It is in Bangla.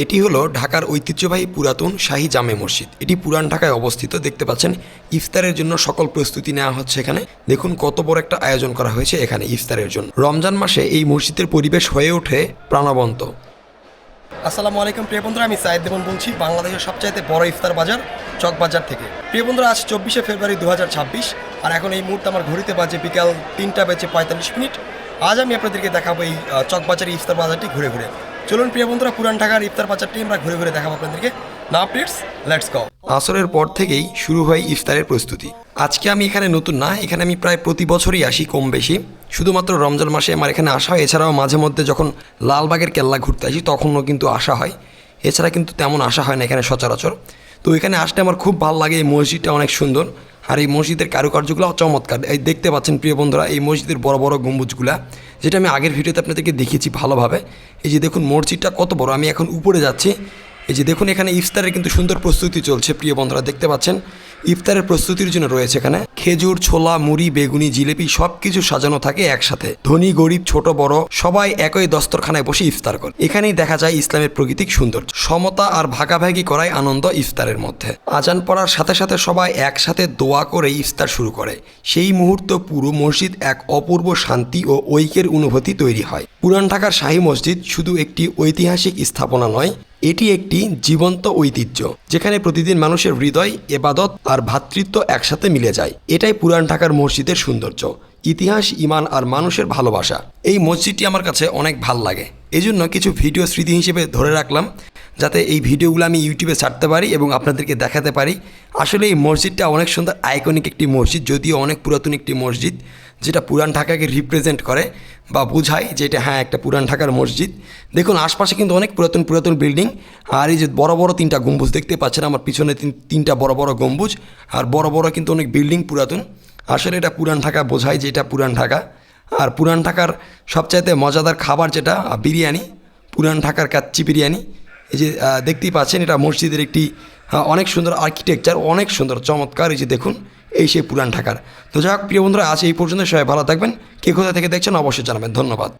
এটি হলো ঢাকার ঐতিহ্যবাহী পুরাতন শাহী জামে মসজিদ। এটি পুরান ঢাকায় অবস্থিত। দেখতে পাচ্ছেন ইফতারের জন্য সকল প্রস্তুতি নেওয়া হচ্ছে এখানে। দেখুন কত বড় একটা আয়োজন করা হয়েছে এখানে ইফতারের জন্য। রমজান মাসে এই মসজিদের পরিবেশ হয়ে ওঠে প্রাণবন্ত। আসসালামু আলাইকুম প্রিয় বন্ধুরা, আমি সাইদ দেবন বলছি বাংলাদেশের সবচাইতে বড় ইফতার বাজার চকবাজার থেকে। প্রিয় বন্ধুরা, আজ 24শে ফেব্রুয়ারি 2026, আর এখন এই মুহূর্তে আমার ঘড়িতে বাজে বিকাল 3টা বেজে 45 মিনিট। আজ আমি আপনাদেরকে দেখাবো এই চকবাজারের ইফতার বাজারটি ঘুরে ঘুরে। চলুন প্রিয় বন্ধুরা, পুরান ঢাকার ইফতার বাজারটি আমরা ঘুরে ঘুরে দেখাবো আপনাদেরকে। নাও প্লিজ লেটস গো। আসরের পর থেকেই শুরু হয় ইফতারের প্রস্তুতি। আজকে আমি এখানে নতুন না, এখানে আমি প্রায় প্রতি বছরই আসি কম বেশি। শুধুমাত্র রমজান মাসে আমার এখানে আসা হয়, এছাড়াও মাঝে মধ্যে যখন লালবাগের কেল্লা ঘুরতে আসি তখনও কিন্তু আসা হয়। এছাড়া কিন্তু তেমন আসা হয় না এখানে সচরাচর। তো এখানে আসলে আমার খুব ভালো লাগে। এই মসজিদটা অনেক সুন্দর, আর এই মসজিদের কারুকার্যগুলো চমৎকার। এই দেখতে পাচ্ছেন প্রিয় বন্ধুরা, এই মসজিদের বড় বড় গম্বুজগুলা, যেটা আমি আগের ভিডিওতে আপনাদেরকে দেখিয়েছি ভালোভাবে। এই যে দেখুন মসজিদটা কত বড়। আমি এখন উপরে যাচ্ছি। এই যে দেখুন এখানে ইফতারের কিন্তু সুন্দর প্রস্তুতি চলছে প্রিয় বন্ধুরা, দেখতে পাচ্ছেন। ইফতারের প্রস্তুতির জন্য রয়েছে এখানে খেজুর, ছোলা, মুড়ি, বেগুনি, জিলেপি সব কিছু সাজানো থাকে একসাথে। ধনী গরিব ছোট বড় সবাই একই দস্তরখানায় বসে ইফতার করে। এখানেই দেখা যায় ইসলামের প্রাকৃতিক সৌন্দর্য। সমতা আর ভাগাভাগি করাই আনন্দ ইফতারের মধ্যে। আজান পড়ার সাথে সাথে সবাই একসাথে দোয়া করে ইফতার শুরু করে। সেই মুহূর্ত পুরো মসজিদ এক অপূর্ব শান্তি ও ঐক্যের অনুভূতি তৈরি হয়। পুরান ঢাকার শাহী মসজিদ শুধু একটি ঐতিহাসিক স্থাপনা নয়, এটি একটি জীবন্ত ঐতিহ্য, যেখানে প্রতিদিন মানুষের হৃদয়, এবাদত আর ভ্রাতৃত্ব একসাথে মিলে যায়। এটাই পুরান ঢাকার মসজিদের সৌন্দর্য, ইতিহাস, ঈমান আর মানুষের ভালোবাসা। এই মসজিদটি আমার কাছে অনেক ভাল লাগে, এই জন্য কিছু ভিডিও স্মৃতি হিসেবে ধরে রাখলাম, যাতে এই ভিডিওগুলো আমি ইউটিউবে ছাড়তে পারি এবং আপনাদেরকে দেখাতে পারি। আসলে এই মসজিদটা অনেক সুন্দর, আইকনিক একটি মসজিদ, যদিও অনেক পুরাতন একটি মসজিদ, যেটা পুরান ঢাকাকে রিপ্রেজেন্ট করে বা বোঝায় যে এটা হ্যাঁ একটা পুরান ঢাকার মসজিদ। দেখুন আশপাশে কিন্তু অনেক পুরাতন পুরাতন বিল্ডিং, আর এই যে বড় বড় 3টা গম্বুজ দেখতে পাচ্ছেন আমার পিছনে, 3টা বড় বড় গম্বুজ, আর বড় বড় কিন্তু অনেক বিল্ডিং পুরাতন। আসলে এটা পুরান ঢাকা বোঝায় যে এটা পুরান ঢাকা। আর পুরান ঢাকার সবচাইতে মজাদার খাবার যেটা বিরিয়ানি, পুরান ঢাকার কাচ্চি বিরিয়ানি। এই যে দেখতেই পাচ্ছেন এটা মসজিদের একটি অনেক সুন্দর আর্কিটেকচার, অনেক সুন্দর চমৎকার। এই যে দেখুন এই সেই পুরান ঢাকার। তো যাই হোক প্রিয় বন্ধুরা, আজ এই পর্যন্ত। সবাই ভালো থাকবেন। কে কোথা থেকে দেখছেন অবশ্যই জানাবেন। ধন্যবাদ।